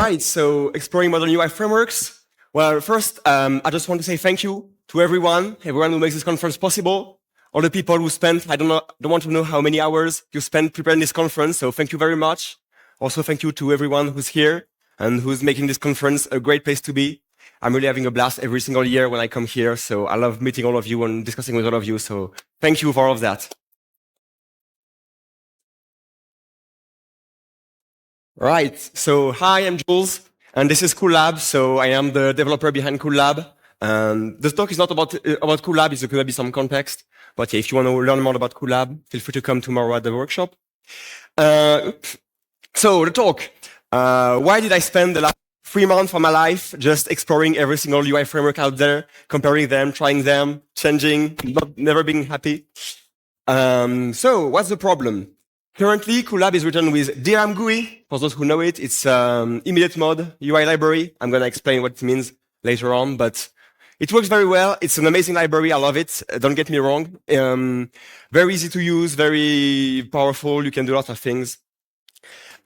right, so exploring modern UI frameworks. Well, first, I just want to say thank you to everyone who makes this conference possible. All the people who spent, don't want to know how many hours you spent preparing this conference, so thank you very much. Also, thank you to everyone who's here and who's making this conference a great place to be. I'm really having a blast every single year when I come here, so I love meeting all of you and discussing with all of you, so thank you for all of that. Right, so hi, I'm Jules, and this is Coollab, so I am the developer behind Coollab. This talk is not about Coollab, it's going to be some context, but yeah, if you want to learn more about Coollab, feel free to come tomorrow at the workshop. So the talk, why did I spend the last 3 months of my life just exploring every single UI framework out there, comparing them, trying them, changing, never being happy? So what's the problem? Currently, Coollab is written with Dear ImGui. For those who know it, it's immediate mode UI library. I'm going to explain what it means later on, but it works very well. It's an amazing library. I love it. Don't get me wrong. Very easy to use, very powerful. You can do lots of things.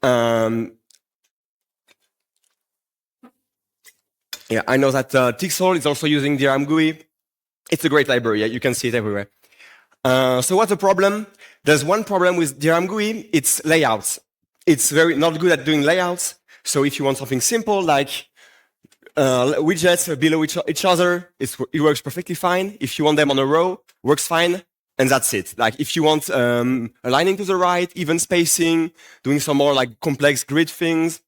Yeah, I know that Tixel is also using Dear ImGui. It's a great library. You can see it everywhere. So what's the problem? There's one problem with Dear ImGui. It's layouts. It's very not good at doing layouts. So if you want something simple like widgets below each other, it works perfectly fine. If you want them on a row, works fine. And that's it. Like if you want aligning to the right, even spacing, doing some more like complex grid things,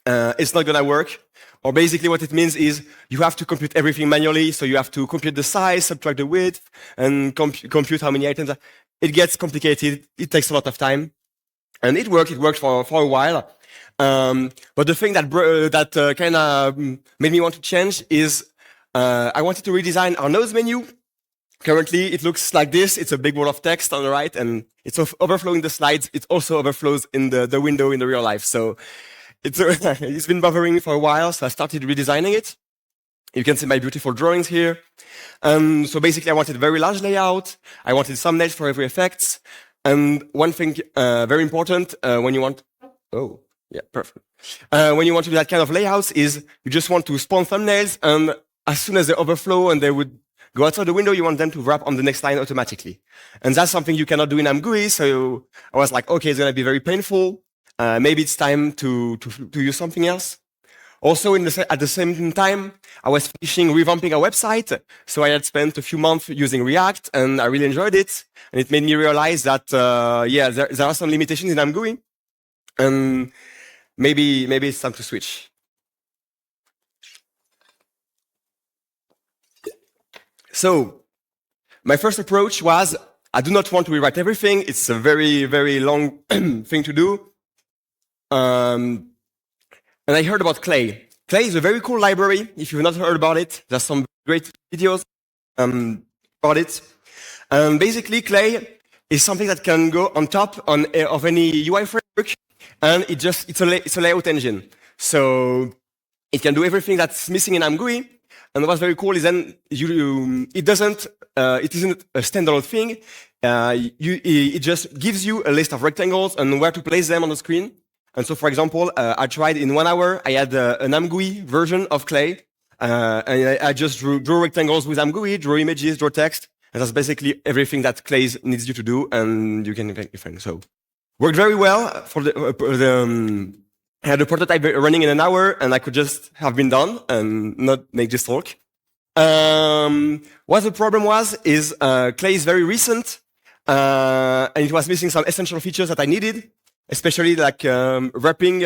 it's not gonna work. Or basically what it means is you have to compute everything manually. So you have to compute the size, subtract the width, and compute how many items. It gets complicated. It takes a lot of time. And it worked for a while. But the thing that kind of made me want to change is I wanted to redesign our nodes menu. Currently, it looks like this. It's a big wall of text on the right, and it's overflowing the slides. It also overflows in the window in the real life. So it's been bothering me for a while, so I started redesigning it. You can see my beautiful drawings here. So basically, I wanted a very large layout. I wanted thumbnails for every effect. And one thing very important when you want... Oh, yeah, perfect. When you want to do that kind of layouts is you just want to spawn thumbnails, and as soon as they overflow and they would go outside the window, you want them to wrap on the next line automatically. And that's something you cannot do in ImGui, so I was like, okay, it's going to be very painful. Maybe it's time to use something else. Also, at the same time, I was finishing revamping our website. So I had spent a few months using React, and I really enjoyed it. And it made me realize that, yeah, there are some limitations in ImGui. And maybe it's time to switch. So my first approach was, I do not want to rewrite everything. It's a very, very long thing to do. And I heard about Clay. Clay is a very cool library. If you've not heard about it, there's some great videos about it. Basically, Clay is something that can go on top of any UI framework, and it's a layout engine. So it can do everything that's missing in ImGui. And what's very cool is then it isn't a standalone thing. It just gives you a list of rectangles and where to place them on the screen. And so, for example, I tried in 1 hour, I had an ImGui version of Clay. And I just drew rectangles with ImGui, drew images, drew text. And that's basically everything that Clay needs you to do. And you can make different. So worked very well for I had a prototype running in 1 hour, and I could just have been done and not make this talk. What the problem is Clay is very recent, and it was missing some essential features that I needed, especially like wrapping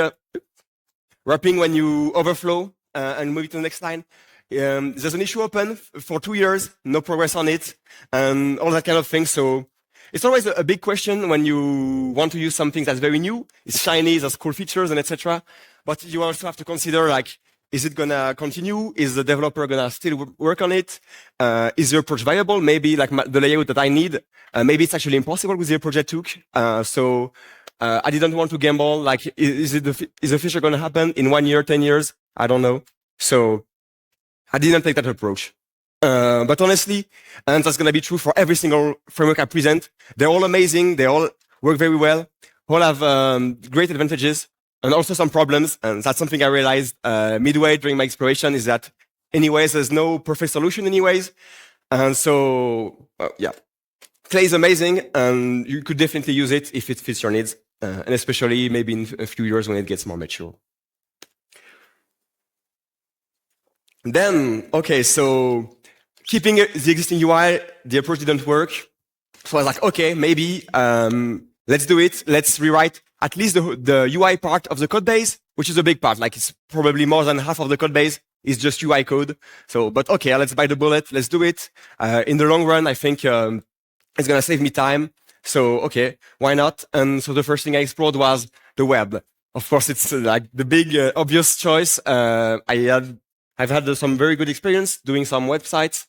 when you overflow and move it to the next line. There's an issue open for 2 years, no progress on it, and all that kind of thing. So it's always a big question when you want to use something that's very new. It's shiny, there's cool features and etc. But you also have to consider like, is it gonna continue? Is the developer gonna still work on it? Is your project viable? Maybe like the layout that I need, maybe it's actually impossible with the project took. So I didn't want to gamble. Like, is the feature gonna happen in 1 year, 10 years? I don't know. So I didn't take that approach. But honestly, and that's going to be true for every single framework I present, they're all amazing. They all work very well. All have great advantages. and also some problems. And that's something I realized midway during my exploration is that anyways, there's no perfect solution anyways. And so, yeah, Clay is amazing, and you could definitely use it if it fits your needs, and especially maybe in a few years when it gets more mature. Then, okay, so keeping the existing UI, the approach didn't work. So I was like, okay, maybe let's do it. Let's rewrite at least the UI part of the code base, which is a big part. Like it's probably more than half of the code base is just UI code. So, but okay, let's bite the bullet. Let's do it. In the long run, I think it's gonna save me time. So okay, why not? And so the first thing I explored was the web. Of course, it's like the big obvious choice. I've had some very good experience doing some websites.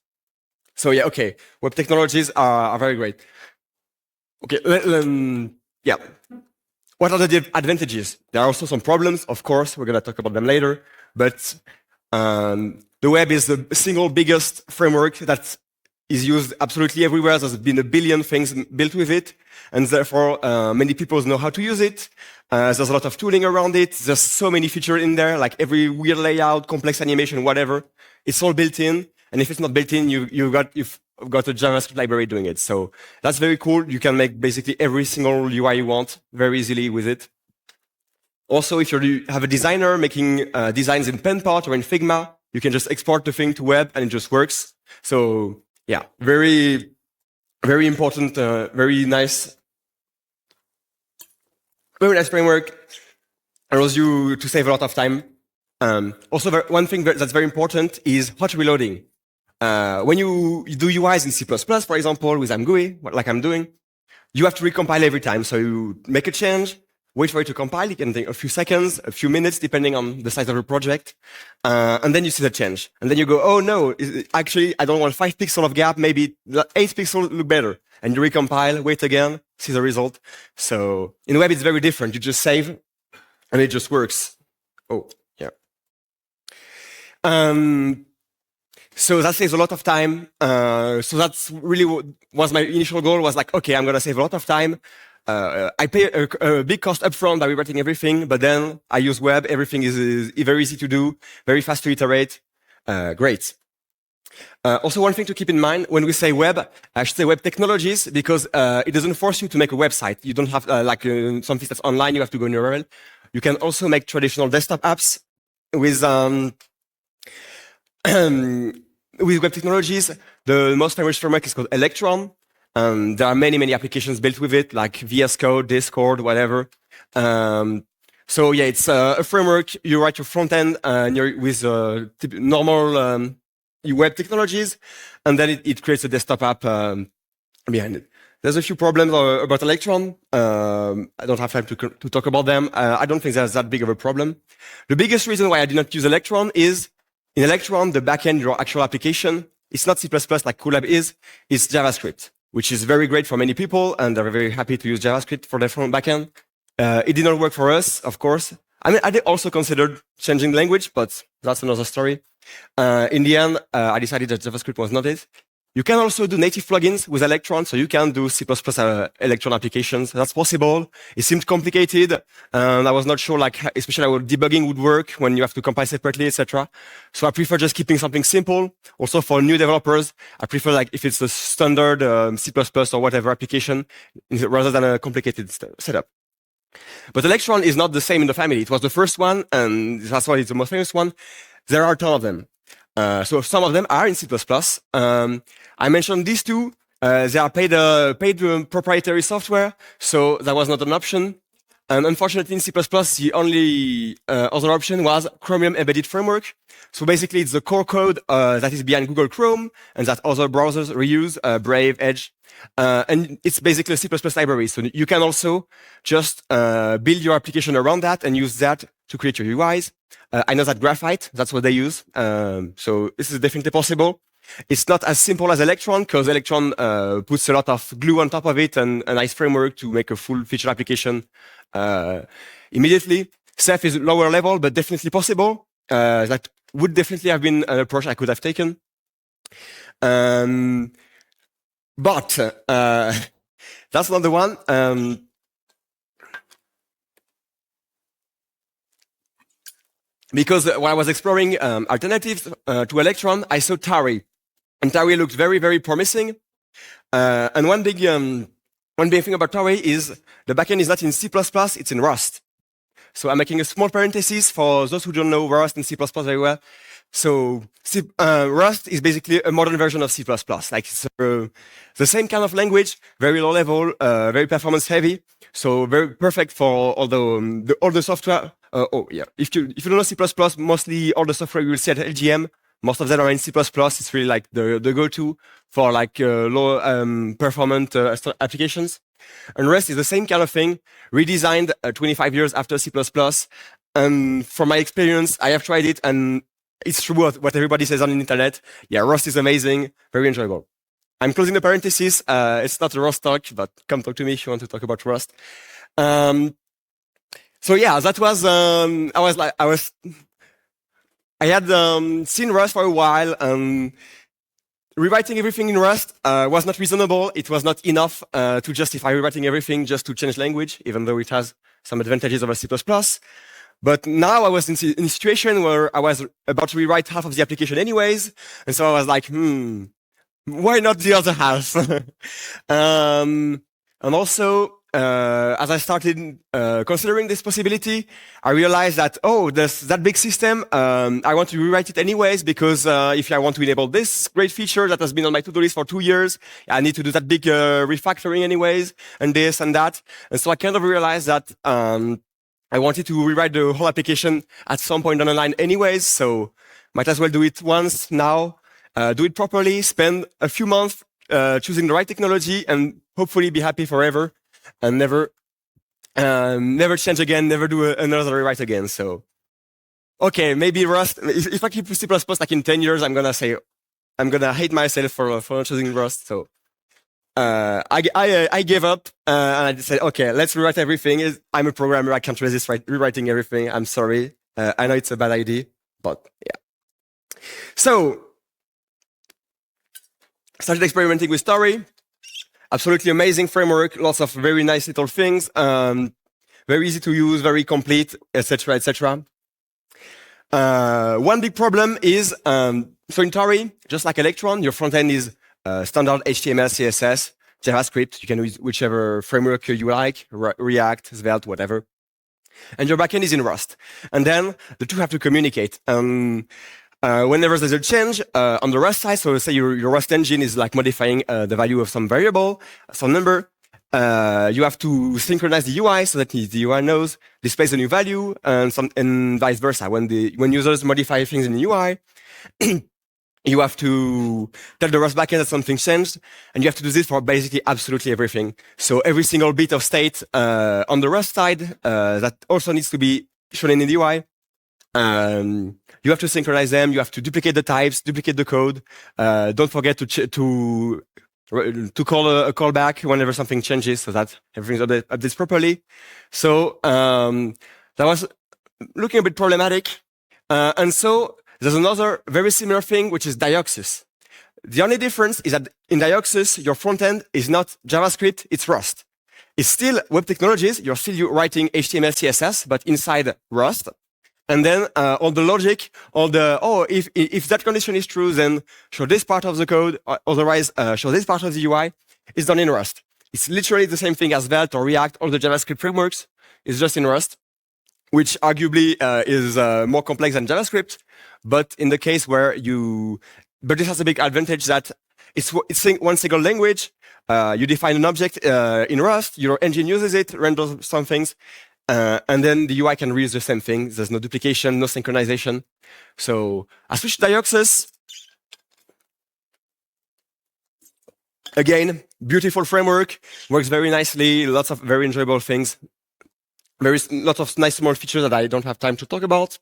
So yeah, okay, web technologies are very great. Okay, yeah. What are the advantages? There are also some problems, of course. We're going to talk about them later. But the web is the single biggest framework that is used absolutely everywhere. There's been a billion things built with it. And therefore, many people know how to use it. There's a lot of tooling around it. There's so many features in there, like every weird layout, complex animation, whatever. It's all built in. And if it's not built in, you've got a JavaScript library doing it. So that's very cool. You can make basically every single UI you want very easily with it. Also, if you have a designer making designs in PenPart or in Figma, you can just export the thing to web and it just works. So yeah, very, very important, very nice framework. Allows you to save a lot of time. Also, one thing that's very important is hot reloading. When you do UIs in C++, for example, with ImGui, like I'm doing, you have to recompile every time. So you make a change, wait for it to compile. It can take a few seconds, a few minutes, depending on the size of the project. And then you see the change. And then you go, oh no, actually, I don't want 5 pixels of gap, maybe 8 pixels look better. And you recompile, wait again, see the result. So in web, it's very different. You just save, and it just works. Oh, yeah. So that saves a lot of time. So that's really what was my initial goal, was like, okay, I'm going to save a lot of time. I pay a big cost upfront by rewriting everything, but then I use web. Everything is very easy to do, very fast to iterate. Great. Also, one thing to keep in mind when we say web, I should say web technologies, because it doesn't force you to make a website. You don't have something that's online, you have to go in URL. You can also make traditional desktop apps with with web technologies. The most famous framework is called Electron. There are many, many applications built with it, like VS Code, Discord, whatever. So yeah, it's a framework. You write your front end with normal web technologies, and then it creates a desktop app behind it. There's a few problems about Electron. I don't have time to talk about them. I don't think there's that big of a problem. The biggest reason why I did not use Electron is in Electron, the backend, your actual application, it's not C++ like Coollab is, it's JavaScript, which is very great for many people, and they're very happy to use JavaScript for their front backend. It did not work for us, of course. I mean, I did also considered changing the language, but that's another story. In the end, I decided that JavaScript was not it. You can also do native plugins with Electron, so you can do C++ Electron applications. That's possible. It seemed complicated, and I was not sure, like, especially how debugging would work when you have to compile separately, etc. So I prefer just keeping something simple. Also, for new developers, I prefer, like, if it's a standard C++ or whatever application, rather than a complicated setup. But Electron is not the same in the family. It was the first one, and that's why it's the most famous one. There are a ton of them. So some of them are in C++. I mentioned these two. They are paid proprietary software, so that was not an option. And unfortunately, in C++, the only other option was Chromium Embedded Framework. So basically, it's the core code that is behind Google Chrome and that other browsers reuse, Brave, Edge. And it's basically a C++ library. So you can also just build your application around that and use that to create your UIs. I know that Graphite, that's what they use. So this is definitely possible. It's not as simple as Electron, because Electron puts a lot of glue on top of it and a nice framework to make a full-featured application immediately. Ceph is lower level, but definitely possible. That would definitely have been an approach I could have taken. But that's not the one. because when I was exploring alternatives to Electron, I saw Tauri. And Tauri looked very, very promising. And one big thing about Tauri is the backend is not in C++, it's in Rust. So I'm making a small parenthesis for those who don't know Rust and C++ very well. So Rust is basically a modern version of C++. Like it's the same kind of language, very low level, very performance heavy. So very perfect for all the software. If you don't know C++, mostly all the software you will see at LGM, most of them are in C++. It's really like the go-to for like low performant applications. And Rust is the same kind of thing, redesigned 25 years after C++. And from my experience, I have tried it, and it's true what everybody says on the internet. Yeah, Rust is amazing, very enjoyable. I'm closing the parenthesis. It's not a Rust talk, but come talk to me if you want to talk about Rust. So yeah, that was I had seen Rust for a while. Rewriting everything in Rust was not reasonable. It was not enough to justify rewriting everything just to change language, even though it has some advantages over C++. But now I was in a situation where I was about to rewrite half of the application anyways. And so I was like, why not the other half? And also, as I started considering this possibility, I realized that, that big system, I want to rewrite it anyways, because if I want to enable this great feature that has been on my to-do list for 2 years, I need to do that big refactoring anyways, and this and that. And so I kind of realized that I wanted to rewrite the whole application at some point down the line anyways, so might as well do it once now, do it properly, spend a few months choosing the right technology, and hopefully be happy forever. And never change again, never do another rewrite again. So, okay, maybe Rust. If I keep C++ like in 10 years, I'm gonna hate myself for not choosing Rust. So, I gave up and I said, okay, let's rewrite everything. I'm a programmer. I can't resist rewriting everything. I'm sorry. I know it's a bad idea, but yeah. So, started experimenting with Tauri. Absolutely amazing framework, lots of very nice little things, very easy to use, very complete, etc., etc. One big problem is, so in Tauri, just like Electron, your front end is standard HTML, CSS, JavaScript. You can use whichever framework you like, React, Svelte, whatever. And your backend is in Rust. And then the two have to communicate. Whenever there's a change on the Rust side, so say your Rust engine is like modifying the value of some variable, some number, you have to synchronize the UI so that the UI knows, displays a new value, and vice versa. When users modify things in the UI, you have to tell the Rust backend that something changed, and you have to do this for basically absolutely everything. So every single bit of state on the Rust side that also needs to be shown in the UI. You have to synchronize them. You have to duplicate the types, duplicate the code. Don't forget to call a callback whenever something changes, so that everything's updates properly. So that was looking a bit problematic. And so there's another very similar thing, which is Dioxus. The only difference is that in Dioxus, your front end is not JavaScript; it's Rust. It's still web technologies. You're still writing HTML, CSS, but inside Rust. And then all the logic, if that condition is true, then show this part of the code, otherwise show this part of the UI, is done in Rust. It's literally the same thing as Svelte or React, all the JavaScript frameworks. It's just in Rust, which arguably is more complex than JavaScript. But in the case where but this has a big advantage that it's one single language. You define an object in Rust, your engine uses it, renders some things. And then the UI can reuse the same thing. There's no duplication, no synchronization. So I switched to Dioxus. Again, beautiful framework, works very nicely, lots of very enjoyable things. Lots of nice small features that I don't have time to talk about.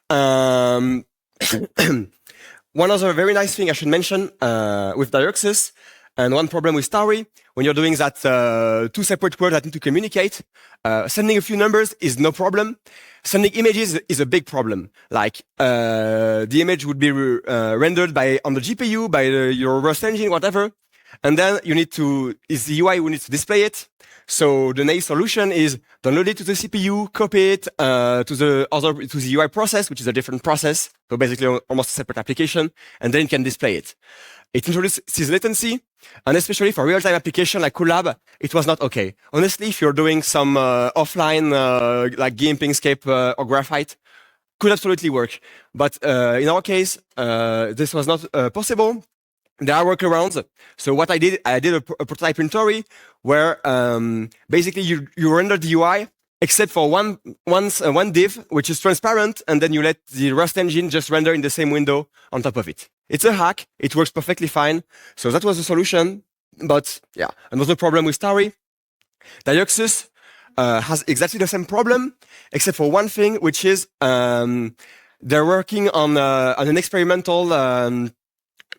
One other very nice thing I should mention with Dioxus, and one problem with Tauri, when you're doing that two separate words that need to communicate, sending a few numbers is no problem. Sending images is a big problem. Like the image would be rendered on the GPU by your Rust engine, whatever, and then the UI will need to display it. So the naive solution is download it to the CPU, copy it to the UI process, which is a different process. So basically almost a separate application, and then you can display it. It introduces latency, and especially for real-time application like Coollab, it was not okay. Honestly, if you're doing some offline like GIMP, Inkscape, or Graphite, could absolutely work. But in our case, this was not possible. There are workarounds. So what I did a prototype in Tauri where basically you render the UI except for one div, which is transparent, and then you let the Rust engine just render in the same window on top of it. It's a hack. It works perfectly fine. So that was the solution. But yeah, another problem with Tauri, Dioxus has exactly the same problem, except for one thing, which is they're working on an experimental,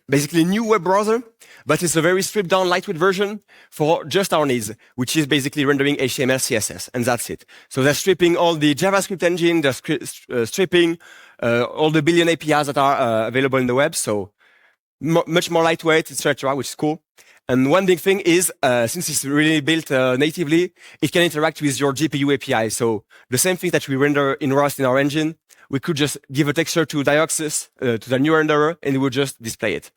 basically new web browser, but it's a very stripped down, lightweight version for just our needs, which is basically rendering HTML, CSS, and that's it. So they're stripping all the JavaScript engine, they're stripping all the billion APIs that are available in the web, so much more lightweight, etc., which is cool. And one big thing is, since it's really built natively, it can interact with your GPU API. So the same thing that we render in Rust in our engine, we could just give a texture to Dioxus, to the new renderer, and it would just display it.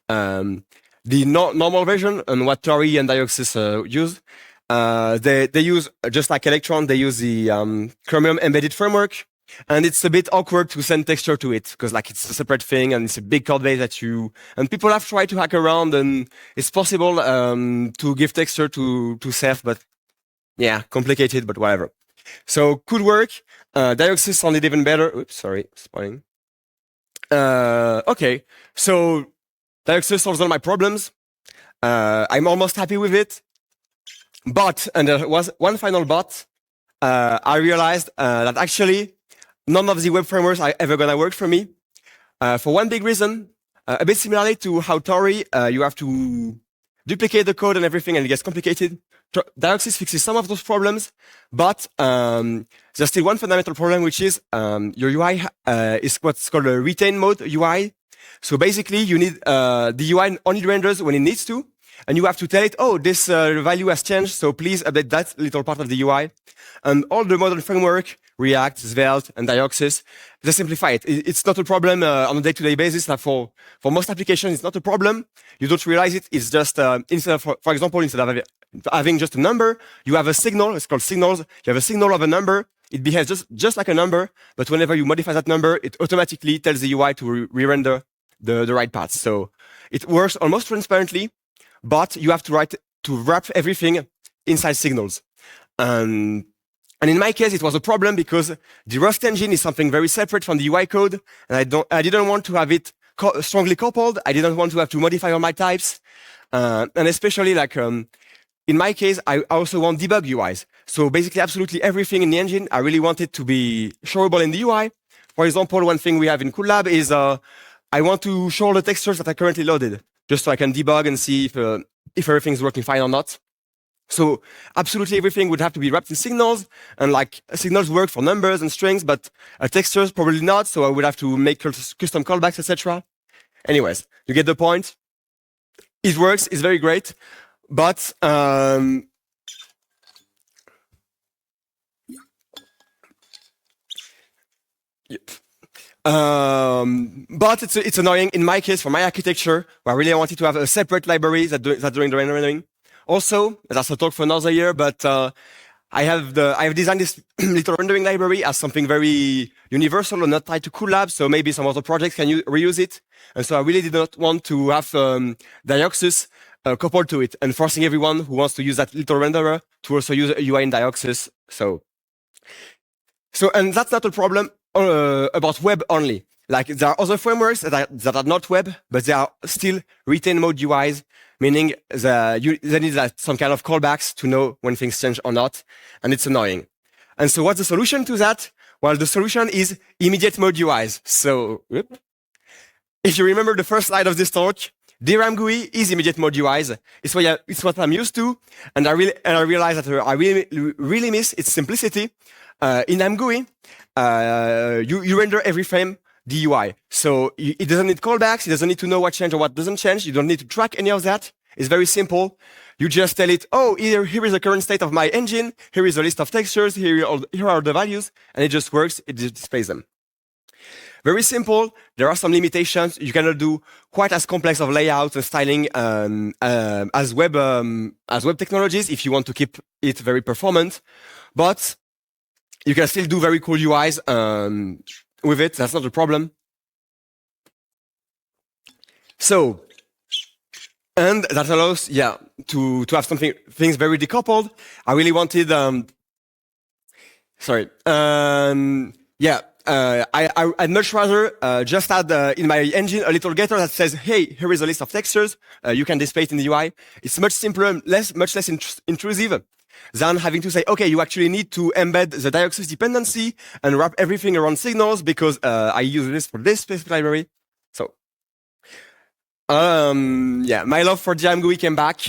The normal version, and what Tauri and Dioxus use, they use, just like Electron, they use the Chromium embedded framework. And it's a bit awkward to send texture to it because like it's a separate thing and it's a big code base and people have tried to hack around, and it's possible to give texture to Ceph, but yeah, complicated, but whatever. So could work. Dioxus sounded even better. Oops, sorry, spoiling. Okay, so Dioxus solves all my problems. I'm almost happy with it. But, and there was one final but, I realized that actually none of the web frameworks are ever gonna work for me. For one big reason, a bit similarly to how Tauri, you have to duplicate the code and everything, and it gets complicated. Dioxus fixes some of those problems, but there's still one fundamental problem, which is your UI is what's called a retain mode UI. So basically, you need the UI only renders when it needs to, and you have to tell it, oh, this value has changed, so please update that little part of the UI. And all the modern framework, React, Svelte, and Dioxus, they simplify it. It's not a problem on a day-to-day basis. Like for most applications, it's not a problem. You don't realize it. It's just, instead of, for example, instead of having just a number, you have a signal. It's called signals. You have a signal of a number. It behaves just like a number, but whenever you modify that number, it automatically tells the UI to re-render the right paths. So it works almost transparently, but you have to wrap everything inside signals. And in my case, it was a problem because the Rust engine is something very separate from the UI code, and I didn't want to have it strongly coupled. I didn't want to have to modify all my types, and especially like in my case, I also want debug UIs. So basically, absolutely everything in the engine, I really want it to be showable in the UI. For example, one thing we have in Coollab is I want to show all the textures that are currently loaded, just so I can debug and see if everything's working fine or not. So absolutely everything would have to be wrapped in signals, and like signals work for numbers and strings, but textures probably not. So I would have to make custom callbacks, etc. Anyways, you get the point. It works. It's very great, but but it's annoying in my case for my architecture, where I really wanted to have a separate library that doing the rendering. Also, that's a talk for another year, but I have designed this little rendering library as something very universal and not tied to Coollab, so maybe some other projects can reuse it. And so I really did not want to have Dioxus coupled to it and forcing everyone who wants to use that little renderer to also use a UI in Dioxus. So and that's not a problem about web only. Like there are other frameworks that are not web, but they are still retain mode UIs, meaning they need some kind of callbacks to know when things change or not, and it's annoying. And so what's the solution to that? Well, the solution is immediate mode UIs. So if you remember the first slide of this talk, Dear ImGui is immediate mode UIs. It's what I'm used to, and I realize that I really miss its simplicity. In ImGui, you render every frame the UI. So it doesn't need callbacks. It doesn't need to know what changed or what doesn't change. You don't need to track any of that. is very simple. You just tell it, oh, here is the current state of my engine. Here is a list of textures. Here are the values. And it just works. It just displays them. Very simple. There are some limitations. You cannot do quite as complex of layouts and styling as web technologies if you want to keep it very performant. But you can still do very cool UIs with it. That's not a problem. So, and that allows, to have things very decoupled. I really wanted, I'd much rather just add in my engine a little getter that says, hey, here is a list of textures. You can display it in the UI. It's much simpler, much less intrusive than having to say, okay, you actually need to embed the Dioxus dependency and wrap everything around signals because I use this for this specific library. So, my love for Dear ImGui came back.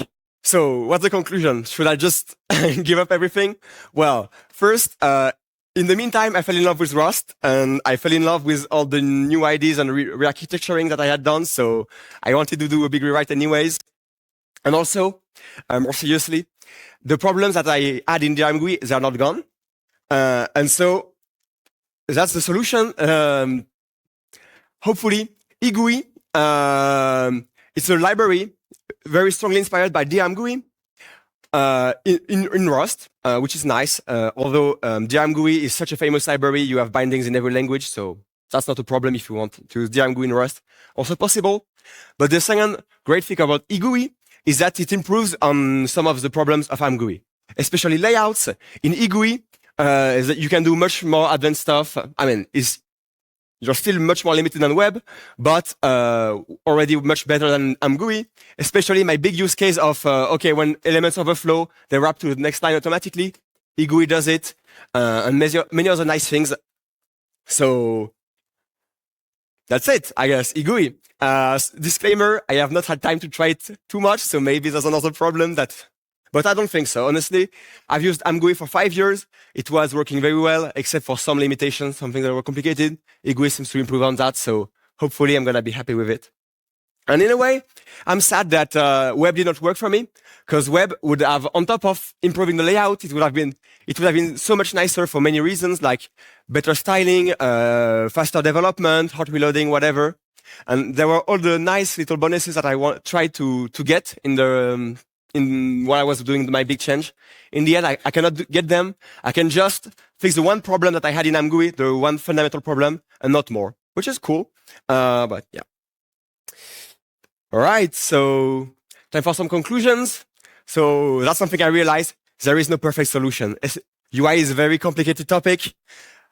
So what's the conclusion? Should I just give up everything? Well, first, in the meantime, I fell in love with Rust, and I fell in love with all the new ideas and re-architecturing that I had done. So I wanted to do a big rewrite anyways. And also, more seriously, the problems that I had in Dear ImGui, they are not gone. And so that's the solution. Hopefully, ImGui, it's a library very strongly inspired by Dear ImGui in Rust, which is nice. Although Dear ImGui is such a famous library, you have bindings in every language, so that's not a problem if you want to use Dear ImGui in Rust. Also possible. But the second great thing about ImGui is that it improves on some of the problems of ImGui, especially layouts. In ImGui, is that you can do much more advanced stuff. I mean, you're still much more limited than web, but already much better than ImGui. Especially my big use case of, okay, when elements overflow, they wrap to the next line automatically. ImGui does it, and many other nice things. So that's it, I guess, ImGui. Disclaimer, I have not had time to try it too much, so maybe there's another problem but I don't think so. Honestly, I've used ImGui for 5 years. It was working very well, except for some limitations, some things that were complicated. ImGui seems to improve on that, so hopefully I'm gonna be happy with it. And in a way, I'm sad that web did not work for me, because web would have, on top of improving the layout, it would have been so much nicer for many reasons, like better styling, faster development, hot reloading, whatever. And there were all the nice little bonuses that I tried to get in what I was doing my big change. In the end, I cannot get them. I can just fix the one problem that I had in ImGui, the one fundamental problem, and not more, which is cool. But yeah. All right, so time for some conclusions. So that's something I realized. There is no perfect solution. UI is a very complicated topic.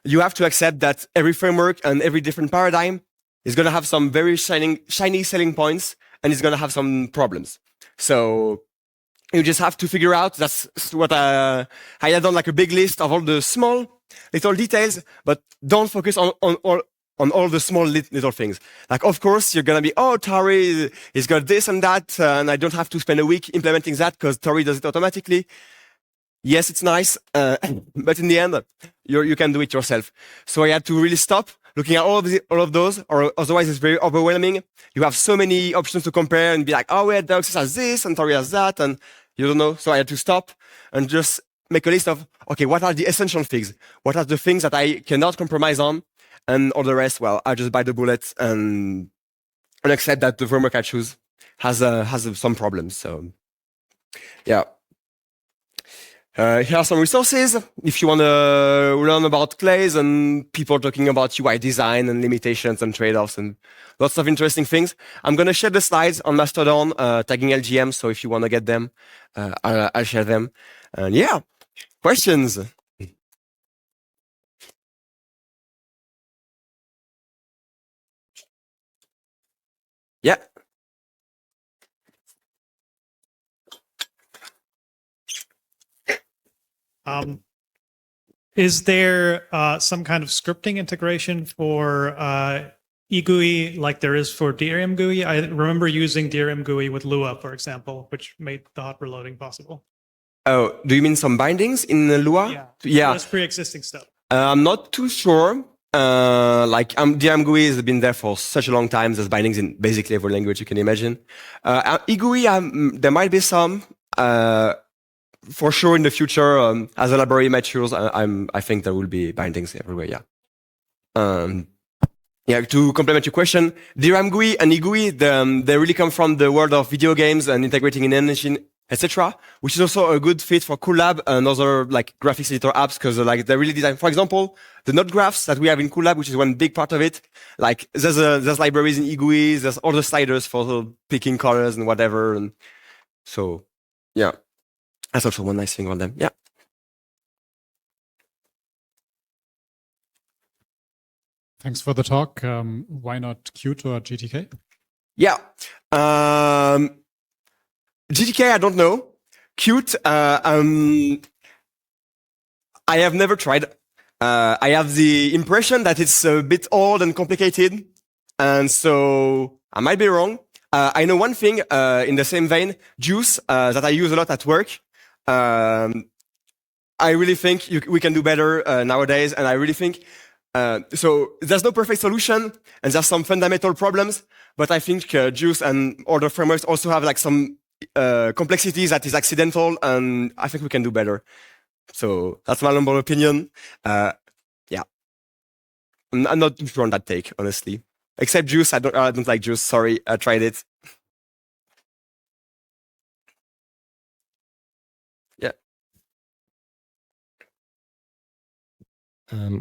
You have to accept that every framework and every different paradigm is going to have some very shiny selling points, and it's going to have some problems. So you just have to figure out, that's what I had done, like a big list of all the small little details, but don't focus on all the small little things. Like, of course, you're going to be, oh, Tauri has got this and that, and I don't have to spend a week implementing that because Tauri does it automatically. Yes, it's nice, but in the end, you can do it yourself. So I had to really stop looking at all of those, or otherwise it's very overwhelming. You have so many options to compare and be like, oh, yeah, Dioxus has this and Tauri has that, and you don't know. So I had to stop and just make a list of, okay, what are the essential things? What are the things that I cannot compromise on? And all the rest, well, I just bite the bullet and accept that the framework I choose has some problems. So, yeah. Here are some resources if you want to learn about clays and people talking about UI design and limitations and trade-offs and lots of interesting things. I'm going to share the slides on Mastodon, tagging LGM. So if you want to get them, I'll share them. And yeah, questions? Yeah. Is there some kind of scripting integration for ImGui like there is for Dear ImGui? I remember using Dear ImGui with Lua, for example, which made the hot reloading possible. Oh, do you mean some bindings in Lua? Yeah. Yeah. That's pre-existing stuff. I'm not too sure. Dear ImGui has been there for such a long time. There's bindings in basically every language you can imagine. IGUI, there might be some. For sure, in the future, as the library matures, I think there will be bindings everywhere. Yeah. To complement your question, Dear ImGui and IGUI, they really come from the world of video games and integrating in engine, etc., which is also a good fit for Coollab and other like graphics editor apps because they're really designed. For example, the node graphs that we have in Coollab, which is one big part of it. Like there's libraries in IGUI, there's all the sliders for picking colors and whatever, and so yeah. That's also one nice thing about them. Yeah. Thanks for the talk. Why not Qt or GTK? Yeah. GTK, I don't know. Qt, I have never tried. I have the impression that it's a bit old and complicated. And so I might be wrong. I know one thing in the same vein, Juice, that I use a lot at work. I really think we can do better nowadays, and I really think so. There's no perfect solution, and there's some fundamental problems. But I think Juice and other frameworks also have like some complexities that is accidental, and I think we can do better. So that's my humble opinion. Yeah, I'm not too sure on that take, honestly. Except Juice, I don't like Juice. Sorry, I tried it.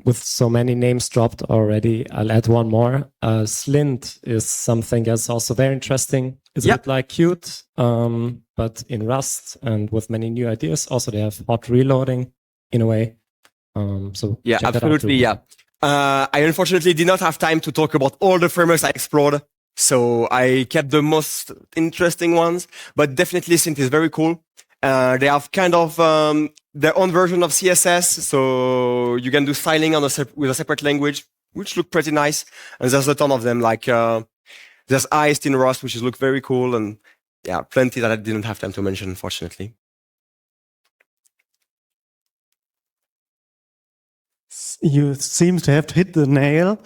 With so many names dropped already, I'll add one more. Slint is something that's also very interesting. It's a bit like Qt, but in Rust and with many new ideas. Also, they have hot reloading in a way. So yeah, absolutely, yeah. I unfortunately did not have time to talk about all the frameworks I explored, so I kept the most interesting ones. But definitely, Slint is very cool. They have kind of their own version of CSS, so you can do styling with a separate language, which look pretty nice. And there's a ton of them. Like there's Iced in Rust, which look very cool, and yeah, plenty that I didn't have time to mention, unfortunately. You seem to have hit the nail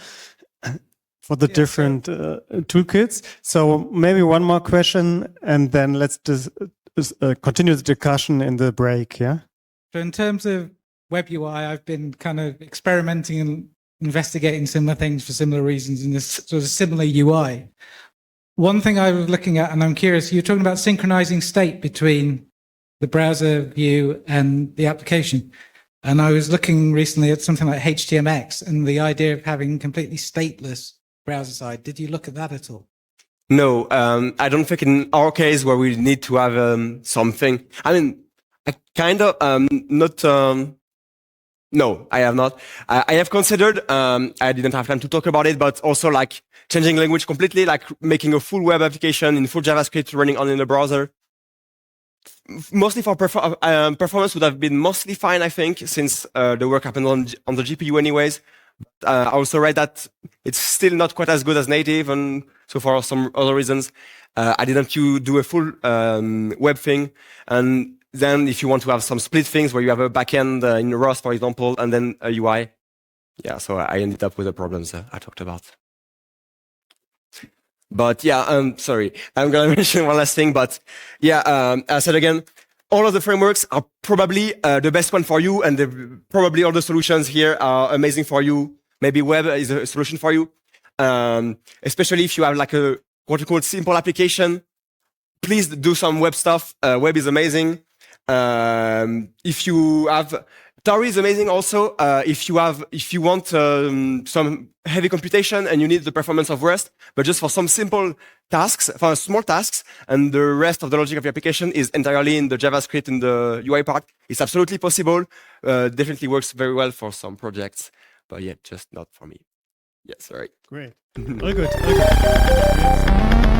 for the different toolkits. So maybe one more question, and then let's continue the discussion in the break, yeah? So in terms of web UI, I've been kind of experimenting and investigating similar things for similar reasons in this sort of similar UI. One thing I was looking at, and I'm curious, you're talking about synchronizing state between the browser view and the application. And I was looking recently at something like HTMX and the idea of having completely stateless browser side. Did you look at that at all? No, I don't think in our case where we need to have something. I mean, I kind of not. No, I have not. I have considered. I didn't have time to talk about it, but also like changing language completely, like making a full web application in full JavaScript running on in the browser. Mostly for performance would have been mostly fine, I think, since the work happened on the GPU anyways. I also read that it's still not quite as good as native, and so for some other reasons, I didn't do a full web thing. And then if you want to have some split things where you have a backend in Rust, for example, and then a UI, yeah, so I ended up with the problems I talked about. But yeah, sorry, I'm gonna mention one last thing, but yeah, I said again, all of the frameworks are probably the best one for you, and probably all the solutions here are amazing for you. Maybe web is a solution for you, especially if you have like a what-unquote simple application. Please do some web stuff. Web is amazing. If you have Tauri is amazing also. If you want some heavy computation and you need the performance of Rust, but just for some simple tasks, for small tasks, and the rest of the logic of your application is entirely in the JavaScript in the UI part, it's absolutely possible. Definitely works very well for some projects, but yeah, just not for me. Yeah, sorry. Great. All good. All good.